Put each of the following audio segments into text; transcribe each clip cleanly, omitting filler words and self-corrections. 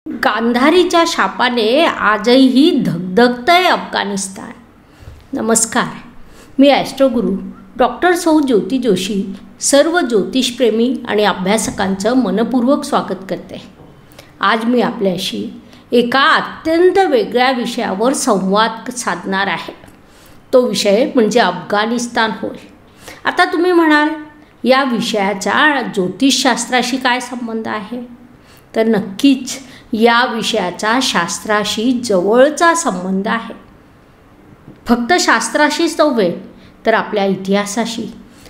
गांधारीच्या शापाने आजही धगधगतंय अफगाणिस्तान. नमस्कार, मी Astroguru doctor सौ ज्योती जोशी सर्व ज्योतिषप्रेमी आणि अभ्यासकांचं मनपूर्वक स्वागत करते. आज मी आपल्याशी एका अत्यंत वेगळ्या विषयावर संवाद साधणार आहे. तो विषय म्हणजे अफगाणिस्तान होय. आता तुम्ही म्हणाल, या विषयाचा ज्योतिषशास्त्राशी काय संबंध आहे? तर नक्कीच या विषयाचा शास्त्राशी जवळचा संबंध आहे. फक्त शास्त्राशीच नव्हे तर आपल्या इतिहासाशी,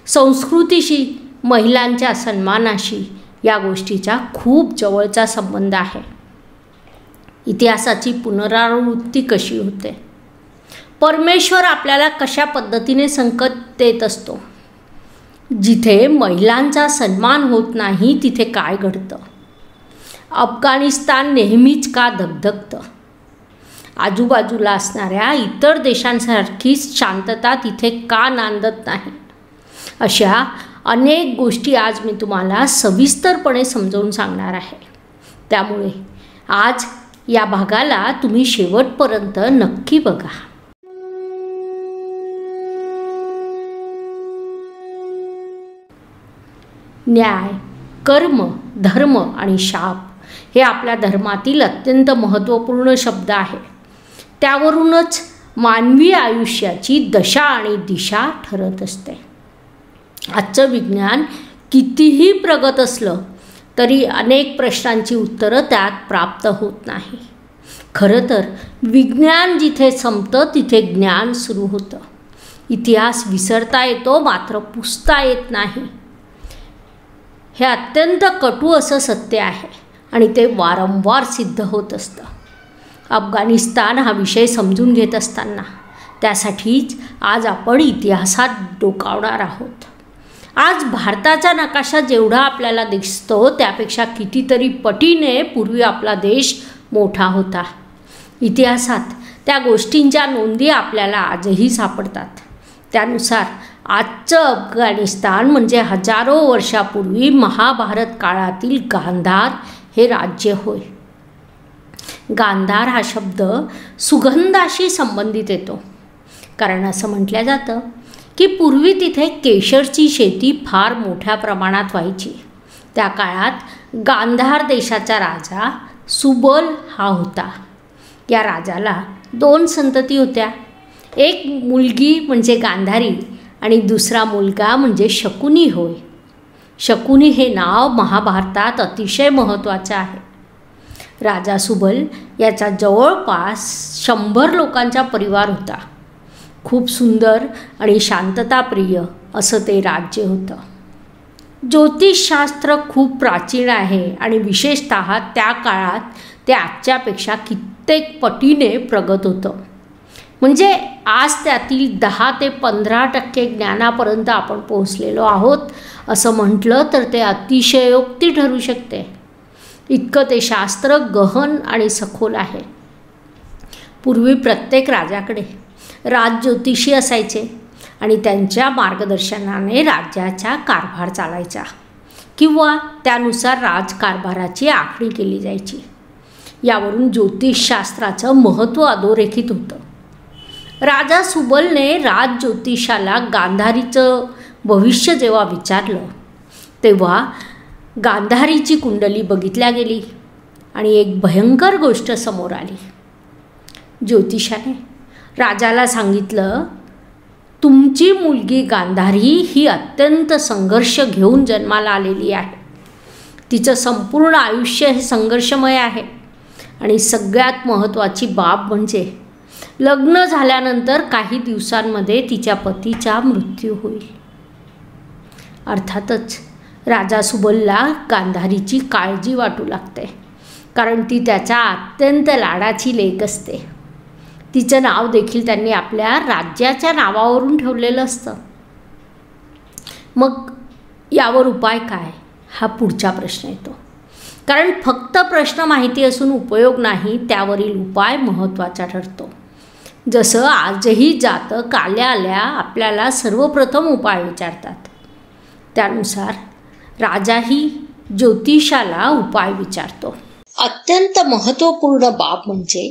संस्कृतीशी, महिलांच्या सन्मानाशी या गोष्टीचा खूप जवळचा संबंध आहे. इतिहासाची पुनरावृत्ती कशी होते, परमेश्वर आपल्याला कशा पद्धतीने संकट देत असतो, जिथे महिलांचा सन्मान होत नाही तिथे काय घडतं, अफगाणिस्तान नेहमीच का धगधगतं, आजूबाजूला असणाऱ्या इतर देशांसारखीच शांतता तिथे का नांदत नाही, अशा अनेक गोष्टी आज मी तुम्हाला सविस्तरपणे समजावून सांगणार आहे. त्यामुळे आज या भागाला तुम्ही शेवटपर्यंत नक्की बघा. न्याय, कर्म, धर्म आणि शाप हे आपल्या धर्मातील अत्यंत महत्त्वपूर्ण शब्द आहे. त्यावरूनच मानवी आयुष्याची दशा आणि दिशा ठरत असते. आजचं विज्ञान कितीही प्रगत असलं तरी अनेक प्रश्नांची उत्तरं त्यात प्राप्त होत नाही. खरं तर विज्ञान जिथे संपतं तिथे ज्ञान सुरू होतं. इतिहास विसरता येतो मात्र पुसता येत नाही. हे अत्यंत कटू असं सत्य आहे आणि ते वारंवार सिद्ध होत असतं. अफगाणिस्तान हा विषय समजून घेत असताना त्यासाठीच आज आपण इतिहासात डोकावणार आहोत. आज भारताचा नकाशा जेवढा आपल्याला दिसतो त्यापेक्षा कितीतरी पटीने पूर्वी आपला देश मोठा होता. इतिहासात त्या गोष्टींच्या नोंदी आपल्याला आजही सापडतात. त्यानुसार आजचं अफगाणिस्तान म्हणजे हजारो वर्षापूर्वी महाभारत काळातील गांधार हे राज्य होय. गांधार हा शब्द सुगंधाशी संबंधित येतो, कारण असं म्हटलं जातं की पूर्वी तिथे केशरची शेती फार मोठ्या प्रमाणात व्हायची. त्या काळात गांधार देशाचा राजा सुबल हा होता. या राजाला 2 संतती होत्या. एक मुलगी म्हणजे गांधारी आणि दुसरा मुलगा म्हणजे शकुनी होय. शकुनी हे नाव महाभारतात अतिशय महत्त्वाचे आहे. राजा सुबल याचा जवळपास 100 लोकांचा परिवार होता. खूप सुंदर आणि शांतताप्रिय असं ते राज्य होतं. ज्योतिषशास्त्र खूप प्राचीन आहे आणि विशेषतः त्या काळात ते आजच्यापेक्षा कित्येक पटीने प्रगत होतं. म्हणजे आज त्यातील 10 ते 15% ज्ञानापर्यंत आपण पोहोचलेलो आहोत असं म्हटलं तर ते अतिशयोक्ती ठरू शकते. इतकं ते शास्त्र गहन आणि सखोल आहे. पूर्वी प्रत्येक राजाकडे राजज्योतिषी असायचे आणि त्यांच्या मार्गदर्शनाने राज्याचा कारभार चालायचा किंवा त्यानुसार राजकारभाराची आखणी केली जायची. यावरून ज्योतिषशास्त्राचं महत्त्व अधोरेखित होतं. राजा सुबलने राजज्योतिषाला गांधारीचं भविष्य जेव्हा विचारलं तेव्हा गांधारीची कुंडली बघितल्या गेली आणि एक भयंकर गोष्ट समोर आली. ज्योतिषाने राजाला सांगितलं, तुमची मुलगी गांधारी ही अत्यंत संघर्ष घेऊन जन्माला आलेली आहे. तिचं संपूर्ण आयुष्य हे संघर्षमय आहे आणि सगळ्यात महत्त्वाची बाब म्हणजे लग्न झाल्यानंतर काही दिवसांमध्ये तिच्या पतीचा मृत्यू होईल. अर्थातच राजा सुबलला गांधारीची काळजी वाटू लागते, कारण ती त्याच्या अत्यंत लाडाची लेक असते. तिचं नाव देखील त्यांनी आपल्या राज्याच्या नावावरून ठेवलेलं असतं. मग यावर उपाय काय हा पुढचा प्रश्न येतो. कारण फक्त प्रश्न माहिती असून उपयोग नाही, त्यावरील उपाय महत्त्वाचा ठरतो. जसं आजही जातक आल्या आपल्याला सर्वप्रथम उपाय विचारतात, त्यानुसार राजाही ज्योतिषाला उपाय विचारतो. अत्यंत महत्त्वपूर्ण बाब म्हणजे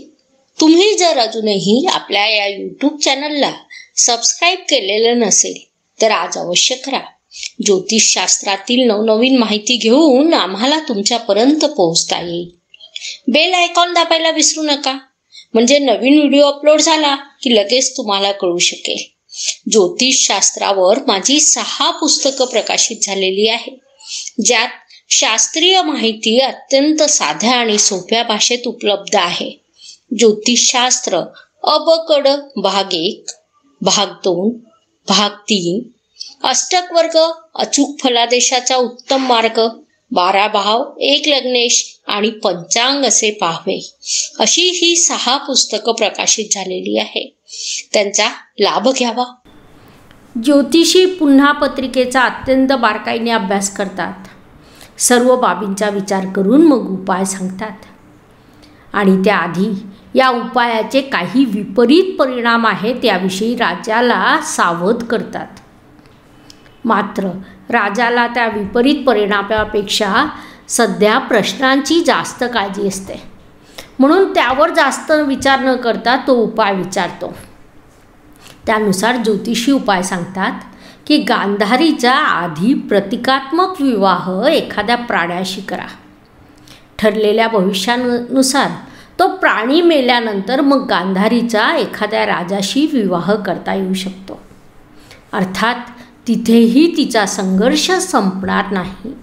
तुम्ही जर अजूनही आपल्या या यूट्यूब चॅनलला सबस्क्राईब केलेलं नसेल तर आज अवश्य करा. ज्योतिषशास्त्रातील नवनवीन माहिती घेऊन आम्हाला तुमच्यापर्यंत पोहोचता येईल. बेल आयकॉन दाबायला विसरू नका, म्हणजे नवीन व्हिडिओ अपलोड झाला की लगेच तुम्हाला कळू शकेल. ज्योतिषशास्त्रावर माझी 6 पुस्तकं प्रकाशित झालेली आहे, ज्यात शास्त्रीय माहिती अत्यंत साध्या आणि सोप्या भाषेत उपलब्ध आहे. ज्योतिषशास्त्र अबकड भाग 1, भाग 2, भाग 3, अष्टक वर्ग, अचूक फलादेशाचा उत्तम मार्ग, 12 भाव, 1 लग्नेश आणि पंचांग असे पाहावे, अशी ही 6 पुस्तकं प्रकाशित झालेली आहे. त्यांचा लाभ घ्यावा. ज्योतिषी पुन्हा पत्रिकेचा अत्यंत बारकाईने अभ्यास करतात. सर्व बाबींचा विचार करून मग उपाय सांगतात आणि त्याआधी या उपायाचे काही विपरीत परिणाम आहेत याविषयी राजाला सावध करतात. मात्र राजाला त्या विपरीत परिणामापेक्षा सध्या प्रश्नांची जास्त काळजी असते, म्हणून त्यावर जास्त विचार न करता तो उपाय विचारतो. त्यानुसार ज्योतिषी उपाय सांगतात की गांधारीचा आधी प्रतिकात्मक विवाह एखाद्या प्राण्याशी करा. ठरलेल्या भविष्यानुसार तो प्राणी मेल्यानंतर मग गांधारीचा एखाद्या राजाशी विवाह करता येऊ शकतो. अर्थात तिथेही तिचा संघर्ष संपणार नाही.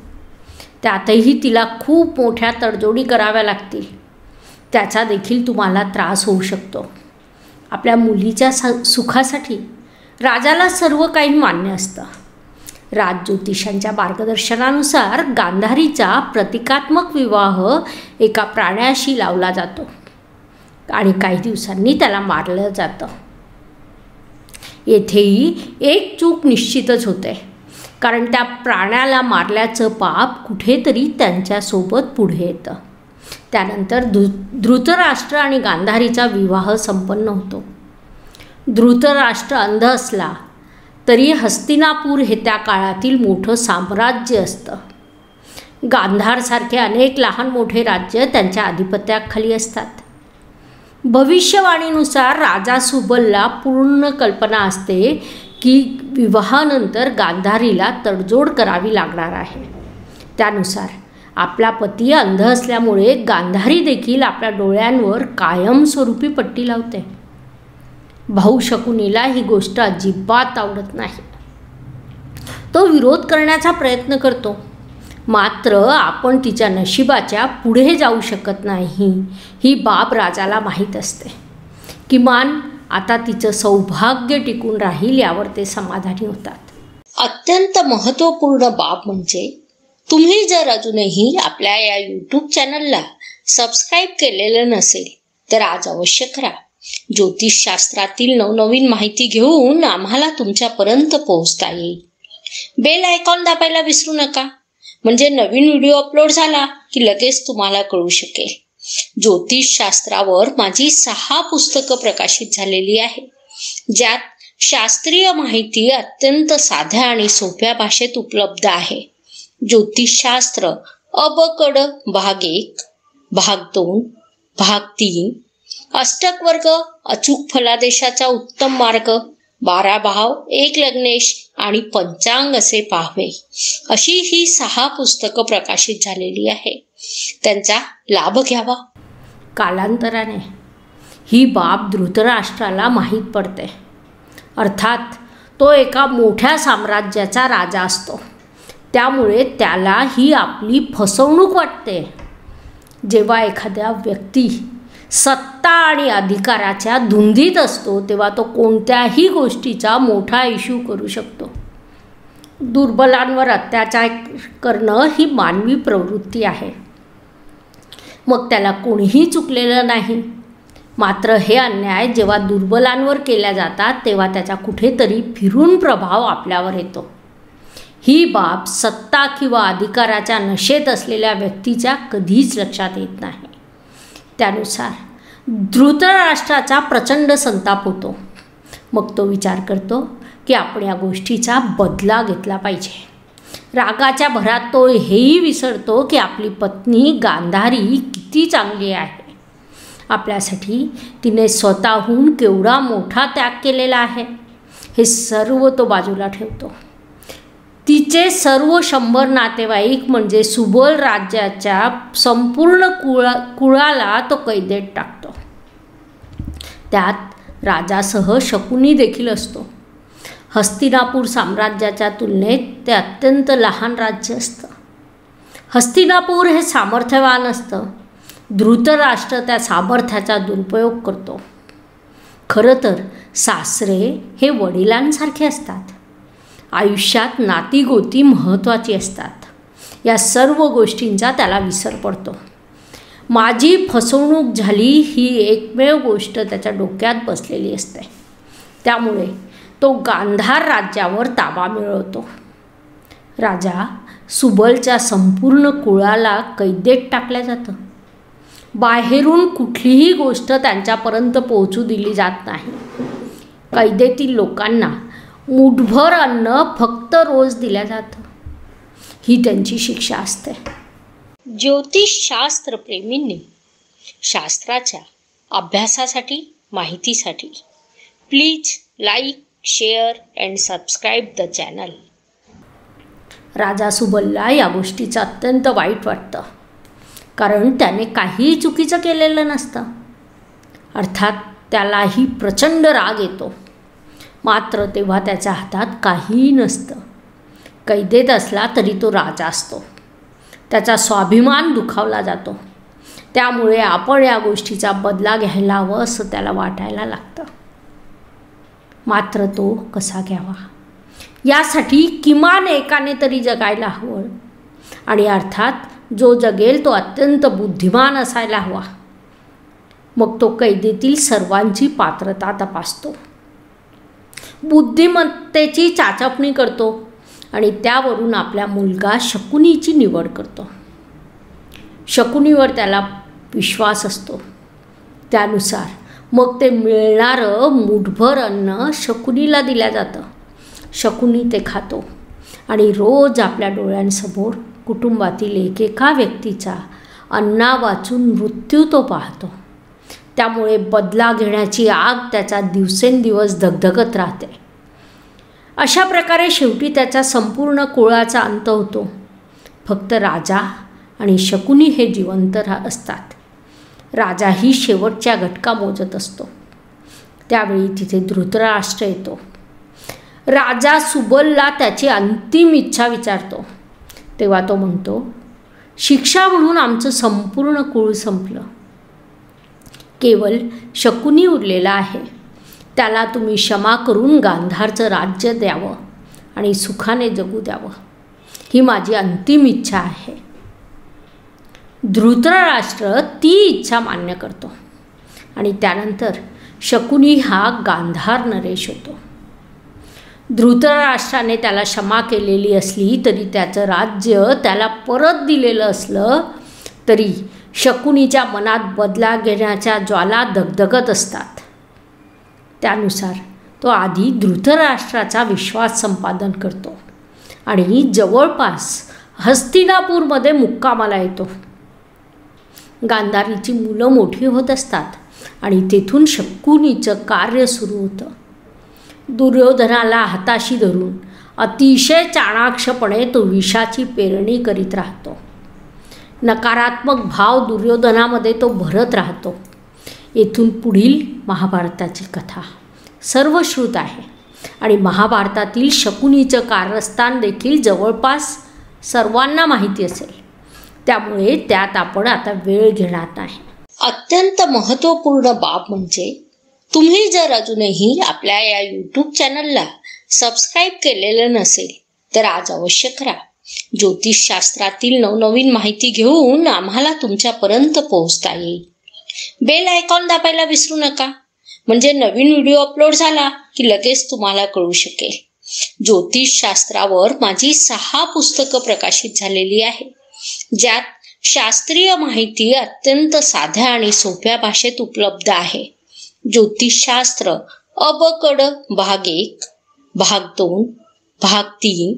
त्यातही तिला खूप मोठ्या तडजोडी कराव्या लागतील. त्याचा देखील तुम्हाला त्रास होऊ शकतो. आपल्या मुलीच्या सुखासाठी राजाला सर्व काही मान्य असतं. राजज्योतिषांच्या मार्गदर्शनानुसार गांधारीचा प्रतिकात्मक विवाह एका प्राण्याशी लावला जातो आणि काही दिवसांनी त्याला मारलं जातं. येथेही एक चूक निश्चितच होते, कारण त्या प्राण्याला मारल्याचं पाप कुठेतरी त्यांच्यासोबत पुढे येतं. त्यानंतर धृतराष्ट्र आणि गांधारीचा विवाह संपन्न होतो. धृतराष्ट्र अंध असला तरी हस्तिनापूर हे त्या काळातील मोठं साम्राज्य असतं. गांधारसारखे अनेक लहान मोठे राज्य त्यांच्या आधिपत्याखाली असतात. भविष्यवाणीनुसार राजा सुबलला पूर्ण कल्पना असते की विवाहानंतर गांधारीला तडजोड करावी लागणार आहे. त्यानुसार आपला पती अंध असल्यामुळे गांधारी देखील आपल्या डोळ्यांवर कायमस्वरूपी पट्टी लावते. भाऊ शकुनीला ही गोष्ट अजिबात आवडत नाही. तो विरोध करण्याचा प्रयत्न करतो, मात्र आपण तिच्या नशिबाच्या पुढे जाऊ शकत नाही ही बाब राजाला माहीत असते. किमान आता तिचं सौभाग्य टिकून राहील यावर ते समाधानी होतात. अत्यंत महत्त्वपूर्ण बाब म्हणजे तुम्ही जर अजूनही आपल्या या यूट्यूब चॅनलला सबस्क्राईब केलेलं नसेल तर आज अवश्य करा. ज्योतिषशास्त्रातील नवनवीन माहिती घेऊन आम्हाला तुमच्यापर्यंत पोहोचता येईल. बेल आयकॉन दाबायला विसरू नका, म्हणजे नवीन व्हिडिओ अपलोड झाला की लगेच तुम्हाला कळू शकेल. ज्योतिषशास्त्रावर माझी 6 पुस्तकं प्रकाशित झालेली आहे, ज्यात शास्त्रीय माहिती अत्यंत साध्या आणि सोप्या भाषेत उपलब्ध आहे. ज्योतिषशास्त्र अबकड भाग 1, भाग 2, भाग 3, अष्टक वर्ग, अचूक फलादेशाचा उत्तम मार्ग, 12 भाव, 1 लग्नेश आणि पंचांग असे पाहावे, अशी ही 6 पुस्तकं प्रकाशित झालेली आहे. त्यांचा लाभ घ्यावा. कालांतराने ही बाब धृतराष्ट्राला माहीत पडते. अर्थात तो एका मोठ्या साम्राज्याचा राजा असतो, त्यामुळे त्याला ही आपली फसवणूक वाटते. जेव्हा एखाद्या व्यक्ती सत्ता आणि अधिकाराच्या धुंदीत असतो तेव्हा तो कोणत्याही गोष्टीचा मोठा इश्यू करू शकतो. दुर्बलांवर अत्याचार करणं ही मानवी प्रवृत्ती आहे, मग त्याला कोणीही चुकलेलं नाही. मात्र हे अन्याय जेव्हा दुर्बलांवर केल्या जातात तेव्हा त्याचा कुठेतरी फिरून प्रभाव आपल्यावर येतो. ही बाब सत्ता किंवा अधिकाराच्या नशेत असलेल्या व्यक्तीच्या कधीच लक्षात येत नाही. त्यानुसार धृतराष्ट्राचा प्रचंड संताप होतो. मग तो विचार करतो की आपण या गोष्टीचा बदला घेतला पाहिजे. रागाच्या भरात तो हेही विसरतो की आपली पत्नी गांधारी किती चांगली आहे. आपल्यासाठी तिने स्वतःहून केवढा मोठा त्याग केलेला आहे हे सर्व तो बाजूला ठेवतो. तिचे सर्व 100 नातेवाईक म्हणजे सुबल राज्याच्या संपूर्ण कुळाला तो कैदेत टाकतो. त्यात राजासह शकुनी देखील असतो. हस्तिनापूर साम्राज्याच्या तुलनेत ते अत्यंत लहान राज्य असतं. हस्तिनापूर हे सामर्थ्यवान असतं. धृतराष्ट्र त्या सामर्थ्याचा दुरुपयोग करतो. खरं तर सासरे हे वडिलांसारखे असतात. आयुष्यात नातीगोती महत्त्वाची असतात. या सर्व गोष्टींचा त्याला विसर पडतो. माझी फसवणूक झाली ही एकमेव गोष्ट त्याच्या डोक्यात बसलेली असते. त्यामुळे तो गांधार राज्यावर ताबा मिळवतो. राजा सुबलच्या संपूर्ण कुळाला कैदेत टाकलं जातं. बाहेरून कुठलीही गोष्ट त्यांच्यापर्यंत पोहोचू दिली जात नाही. कैदेतील लोकांना मुठभर अन्न फक्त रोज दिलं जातं. ही त्यांची शिक्षा असते. ज्योतिषशास्त्र प्रेमींनी शास्त्राच्या अभ्यासासाठी, माहितीसाठी please like, share and subscribe the channel. राजा सुबलला या गोष्टीचं अत्यंत वाईट वाटतं, कारण त्याने काहीही चुकीचं केलेलं नसतं. अर्थात त्यालाही प्रचंड राग येतो. मात्र तेव्हा त्याच्या हातात काहीही नसतं. कैदेत असला तरी तो राजा असतो. त्याचा स्वाभिमान दुखावला जातो. त्यामुळे आपण या गोष्टीचा बदला घ्यायला हवं असं त्याला वाटायला लागतं. मात्र तो कसा घ्यावा यासाठी किमान एकाने तरी जगायला हवं. आणि अर्थात जो जगेल तो अत्यंत बुद्धिमान असायला हवा. मग तो कैदेतील सर्वांची पात्रता तपासतो. बुद्धिमत्तेची चाचपणी करतो आणि त्यावरून आपल्या मुलगा शकुनीची निवड करतो. शकुनीवर त्याला विश्वास असतो. त्यानुसार मग ते मिळणारं मुठभर अन्न शकुनीला दिलं जातं. शकुनी ते खातो आणि रोज आपल्या डोळ्यांसमोर कुटुंबातील एकेका व्यक्तीचा अन्ना वाचून मृत्यू तो पाहतो. त्यामुळे बदला घेण्याची आग त्याचा दिवसेंदिवस धगधगत राहते. अशा प्रकारे शेवटी त्याचा संपूर्ण कुळाचा अंत होतो. फक्त राजा आणि शकुनी हे जिवंत असतात. राजाही शेवटच्या घटका मोजत असतो. त्यावेळी तिथे धृतराष्ट्र येतो. राजा सुबलला त्याची अंतिम इच्छा विचारतो. तेव्हा तो म्हणतो, शिक्षा म्हणून आमचं संपूर्ण कुळ संपलं. केवळ शकुनी उरलेला आहे. त्याला तुम्ही क्षमा करून गांधारचं राज्य द्यावं आणि सुखाने जगू द्यावं. ही माझी अंतिम इच्छा आहे. धृतराष्ट्र ती इच्छा मान्य करतो आणि त्यानंतर शकुनी हा गांधार नरेश होतो. धृतराष्ट्राने त्याला क्षमा केलेली असली तरी त्याचं राज्य त्याला परत दिलेलं असलं तरी शकुनीच्या मनात बदला घेण्याच्या ज्वाला धगधगत असतात. त्यानुसार तो आधी धृतराष्ट्राचा विश्वास संपादन करतो आणि जवळपास हस्तिनापूरमध्ये मुक्कामाला येतो. गांधारीची मुलं मोठी होत असतात आणि तेथून शकुनीचं कार्य सुरू होतं. दुर्योधनाला हाताशी धरून अतिशय चाणाक्षपणे तो विषाची पेरणी करीत राहतो. नकारात्मक भाव दुर्योधनामध्ये तो भरत राहतो. येथून पुढील महाभारताची कथा सर्वश्रुत आहे आणि महाभारतातील शकुनीचं कारस्थान देखील जवळपास सर्वांना माहिती असेल. त्यामुळे त्यात आपण आता वेळ घेणार नाही. अत्यंत महत्त्वपूर्ण बाब म्हणजे तुम्ही जर अजूनही आपल्या या यूट्यूब चॅनलला सबस्क्राईब केलेलं नसेल तर आज अवश्य करा. ज्योतिषशास्त्रातील नवनवीन माहिती घेऊन आम्हाला तुमच्यापर्यंत पोहोचता येईल. बेल आयकॉन दाबायला विसरू नका, म्हणजे नवीन व्हिडिओ अपलोड झाला की लगेच तुम्हाला कळू शकेल. ज्योतिषशास्त्रावर माझी 6 पुस्तकं प्रकाशित झालेली आहे, ज्यात शास्त्रीय माहिती अत्यंत साध्या आणि सोप्या भाषेत उपलब्ध आहे. ज्योतिषशास्त्र अबकड भाग 1, भाग 2, भाग 3,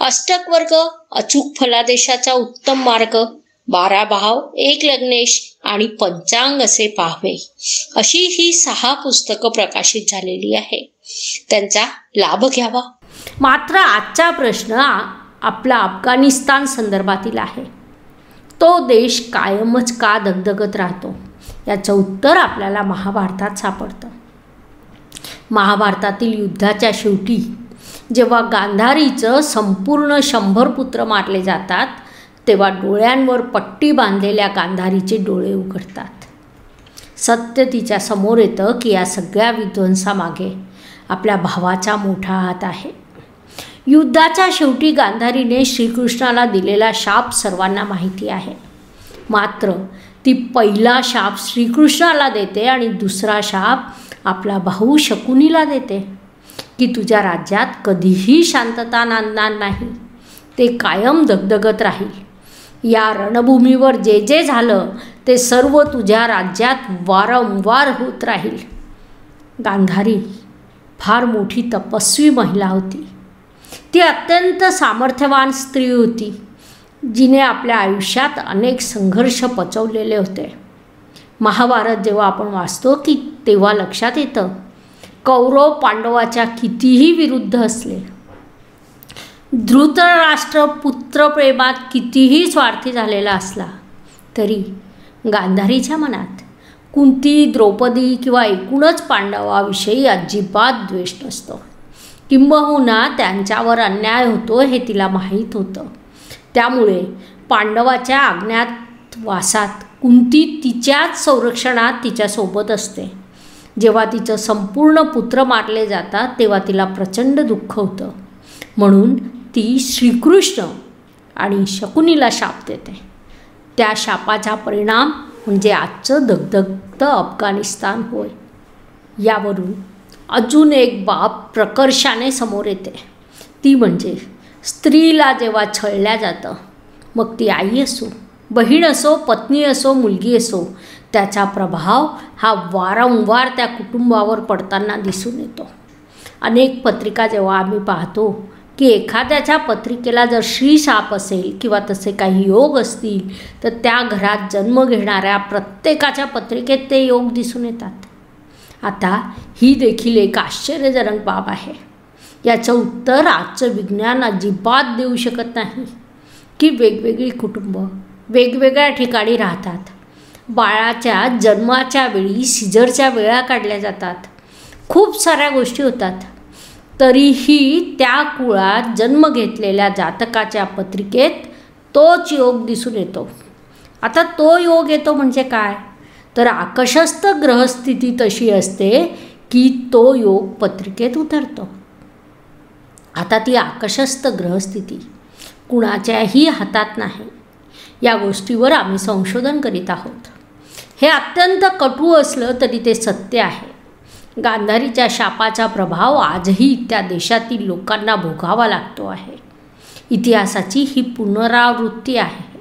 अष्टक वर्ग, अचूक फलादेशाचा उत्तम मार्ग, 12 भाव, 1 लग्नेश आणि पंचांग असे पाहावे, अशी ही 6 पुस्तकं प्रकाशित झालेली आहे. त्यांचा लाभ घ्यावा. मात्र आजचा प्रश्न आपला अफगाणिस्तान संदर्भातील आहे. तो देश कायमच का दगदगत राहतो, याचं उत्तर आपल्याला महाभारतात सापडतं. महाभारतातील युद्धाच्या शेवटी जेव्हा गांधारीचं संपूर्ण 100 पुत्र मारले जातात, तेव्हा डोळ्यांवर पट्टी बांधलेल्या गांधारीचे डोळे उघडतात. सत्य तिच्या समोर येतं की या सगळ्या विध्वंसामागे आपल्या भावाचा मोठा हात आहे. युद्धाच्या शेवटी गांधारीने श्रीकृष्णाला दिलेला शाप सर्वांना माहिती आहे. मात्र ती पहिला शाप श्रीकृष्णाला देते आणि दुसरा शाप आपला भाऊ शकुनीला देते की तुझ्या राज्यात कधीही शांतता नांदणार नाही, ते कायम दगदगत राहील. या रणभूमीवर जे जे झालं ते सर्व तुझ्या राज्यात वारंवार होत राहील. गांधारी फार मोठी तपस्वी महिला होती. ती अत्यंत सामर्थ्यवान स्त्री होती, जिने आपल्या आयुष्यात अनेक संघर्ष पचवलेले होते. महाभारत जेव्हा आपण वाचतो की तेव्हा लक्षात येतं, कौरव पांडवाच्या कितीही विरुद्ध असले, धृतराष्ट्र पुत्रप्रेमात कितीही स्वार्थी झालेला असला, तरी गांधारीच्या मनात कुंती, द्रौपदी किंवा एकूणच पांडवाविषयी अजिबात द्वेष नसतो. किंबहुना त्यांच्यावर अन्याय होतो हे तिला माहीत होतं. त्यामुळे पांडवाच्या अज्ञातवासात कुंती तिच्याच संरक्षणात तिच्यासोबत असते. जेव्हा तिचं संपूर्ण पुत्र मारले जातात तेव्हा तिला प्रचंड दुःख होतं. म्हणून ती श्रीकृष्ण आणि शकुनीला शाप देते. त्या शापाचा परिणाम म्हणजे आजचं दगदगतं अफगाणिस्तान होय. यावरून अजून एक बाब प्रकर्षाने समोर येते, ती म्हणजे स्त्रीला जेव्हा छळल्या जातं, मग ती आई असो, बहीण असो, पत्नी असो, मुलगी असो, त्याचा प्रभाव हा वारंवार त्या कुटुंबावर पडताना दिसून येतो. अनेक पत्रिका जेव्हा आम्ही पाहतो की एखाद्याच्या पत्रिकेला जर श्रीशाप असेल किंवा तसे काही योग असतील, तर त्या घरात जन्म घेणाऱ्या प्रत्येकाच्या पत्रिकेत ते योग दिसून येतात. आता ही देखील एक आश्चर्यजनक बाब आहे. याचं उत्तर आजचं विज्ञान अजिबात देऊ शकत नाही की वेगवेगळी कुटुंब वेगवेगळ्या ठिकाणी राहतात. बाळाच्या जन्माच्या वेळी सिजरच्या वेळा काढल्या जातात, खूप साऱ्या गोष्टी होतात. तरीही त्या कुळात जन्म घेतलेल्या जातकाच्या पत्रिकेत तोच योग दिसून येतो. आता तो योग येतो म्हणजे काय, तर आकाशस्थ ग्रहस्थिती तशी असते की तो योग पत्रिकेत उतरतो. आता ती आकाशस्थ ग्रहस्थिती कुणाच्याही हातात नाही. या गोष्टीवर आम्ही संशोधन करीत आहोत. हे अत्यंत कटू असलं तरी ते सत्य आहे. गांधारीच्या शापाचा प्रभाव आजही त्या देशातील लोकांना भोगावा लागतो आहे. इतिहासाची ही पुनरावृत्ती आहे.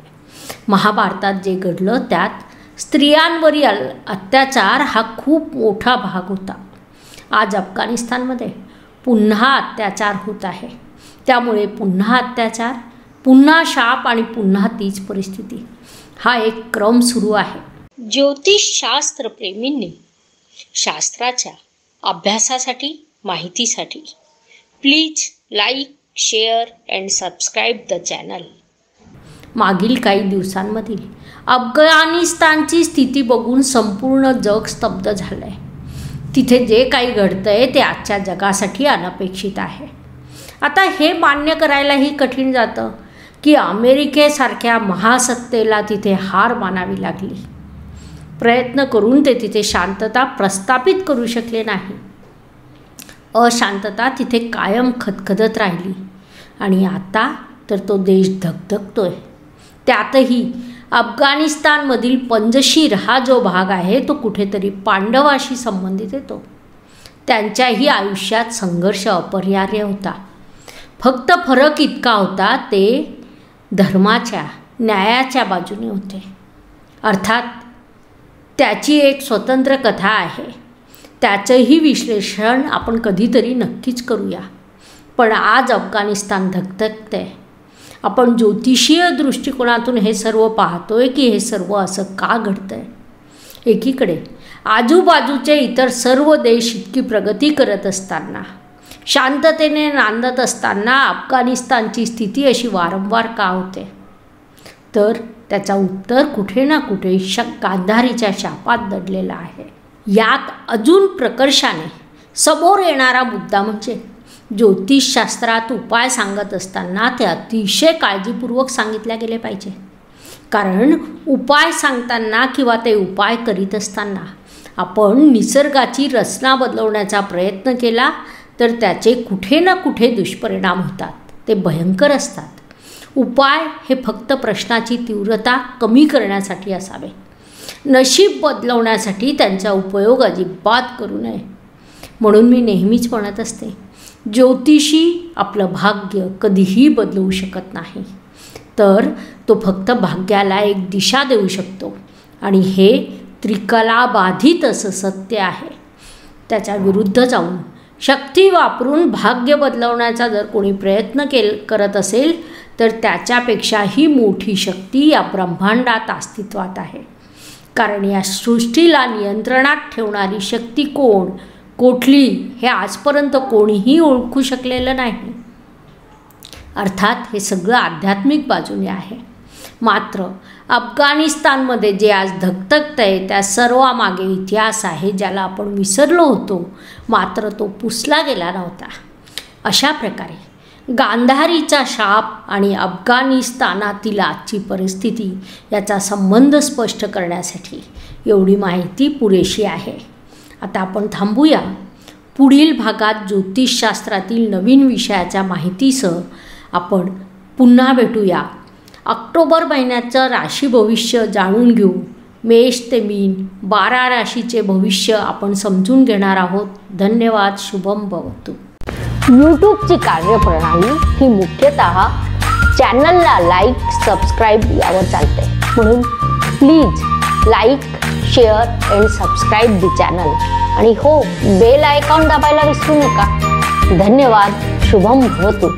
महाभारतात जे घडलं त्यात स्त्रियांवरील अत्याचार हा खूप मोठा भाग होता. आज अफगाणिस्तानमध्ये पुन्हा अत्याचार होत आहे. त्यामुळे पुन्हा अत्याचार, पुन्हा शाप आणि पुन्हा तीच परिस्थिती, हा एक क्रम सुरू आहे. ज्योतिषशास्त्र प्रेमींनी शास्त्राच्या अभ्यासासाठी, माहितीसाठी please like, share and subscribe the channel. मागील काही दिवसांमधील अफगाणिस्तानची स्थिती बघून संपूर्ण जग स्तब्ध झालं आहे. तिथे जे काही घडतं आहे ते आजच्या जगासाठी अनपेक्षित आहे. आता हे मान्य करायलाही कठीण जातं की अमेरिकेसारख्या महासत्तेला तिथे हार मानावी लागली. प्रयत्न करून ते तिथे शांतता प्रस्थापित करू शकले नाही. अशांतता तिथे कायम खदखदत राहिली आणि आता तर तो देश धगधगतोय. त्यातही अफगाणिस्तानमधील पंजशीर हा जो भाग आहे तो कुठेतरी पांडवाशी संबंधित येतो. त्यांच्याही आयुष्यात संघर्ष अपरिहार्य होता. फक्त फरक इतका होता ते धर्माच्या, न्यायाच्या बाजूने होते. अर्थात त्याची एक स्वतंत्र कथा आहे. त्याचंही विश्लेषण आपण कधीतरी नक्कीच करूया. पण आज अफगाणिस्तान धगधगते. आपण ज्योतिषीय दृष्टिकोनातून हे सर्व पाहतोय की हे सर्व असं का घडतंय? एकीकडे आजूबाजूचे इतर सर्व देश इतकी प्रगती करत असताना, शांततेने नांदत असताना अफगाणिस्तानची स्थिती अशी वारंवार का होते? तर त्याचा उत्तर कुठे ना कुठे गांधारीच्या शापात दडलेला आहे. यात अजून प्रकर्षाने समोर येणारा मुद्दा म्हणजे ज्योतिषशास्त्रात उपाय सांगत असताना ते अतिशय काळजीपूर्वक सांगितले गेले पाहिजे. कारण उपाय सांगताना किंवा ते उपाय करीत असताना आपण निसर्गाची रचना बदलवण्याचा प्रयत्न केला तर त्याचे कुठे ना कुठे दुष्परिणाम होतात. ते भयंकर असतात. उपाय हे फक्त प्रश्नाची तीव्रता कमी करण्यासाठी असावे. नशीब बदलवण्यासाठी त्यांचा उपयोग अजिबात करू नये. म्हणून मी नेहमीच म्हणत असते, ज्योतिषी आपलं भाग्य कधीही बदलवू शकत नाही, तर तो फक्त भाग्याला एक दिशा देऊ शकतो. आणि हे त्रिकलाबाधित असं सत्य आहे. त्याच्या विरुद्ध जाऊन शक्ती वापरून भाग्य बदलवण्याचा जर कोणी प्रयत्न करत असेल तर त्याच्यापेक्षाही मोठी शक्ती या ब्रह्मांडात अस्तित्वात आहे. कारण या सृष्टीला नियंत्रणात ठेवणारी शक्ती कुठली हे आजपर्यंत कोणीही ओळखू शकलेलं नाही. अर्थात हे सगळं आध्यात्मिक बाजूने आहे. मात्र अफगाणिस्तानमध्ये जे आज धगधगत आहे त्या सर्वामागे इतिहास आहे ज्याला आपण विसरलो होतो, मात्र तो पुसला गेला नव्हता. अशा प्रकारे गांधारीचा शाप आणि अफगाणिस्तानातील आजची परिस्थिती याचा संबंध स्पष्ट करण्यासाठी एवढी माहिती पुरेशी आहे. आता आपण थांबूया. पुढील भागात ज्योतिषशास्त्रातील नवीन विषयाच्या माहितीसह आपण पुन्हा भेटूया. ऑक्टोबर महिन्याचं राशी भविष्य जाणून घेऊ. मेष ते मीन 12 राशीचे भविष्य आपण समजून घेणार आहोत. धन्यवाद. शुभम भवतु. यूट्यूबची कार्यप्रणाली ही मुख्यतः चॅनलला लाईक सबस्क्राईब यावर चालते. म्हणून please like share and subscribe the channel. आणि हो, बेल आयकॉन दाबायला विसरू नका. धन्यवाद. शुभम भवतु.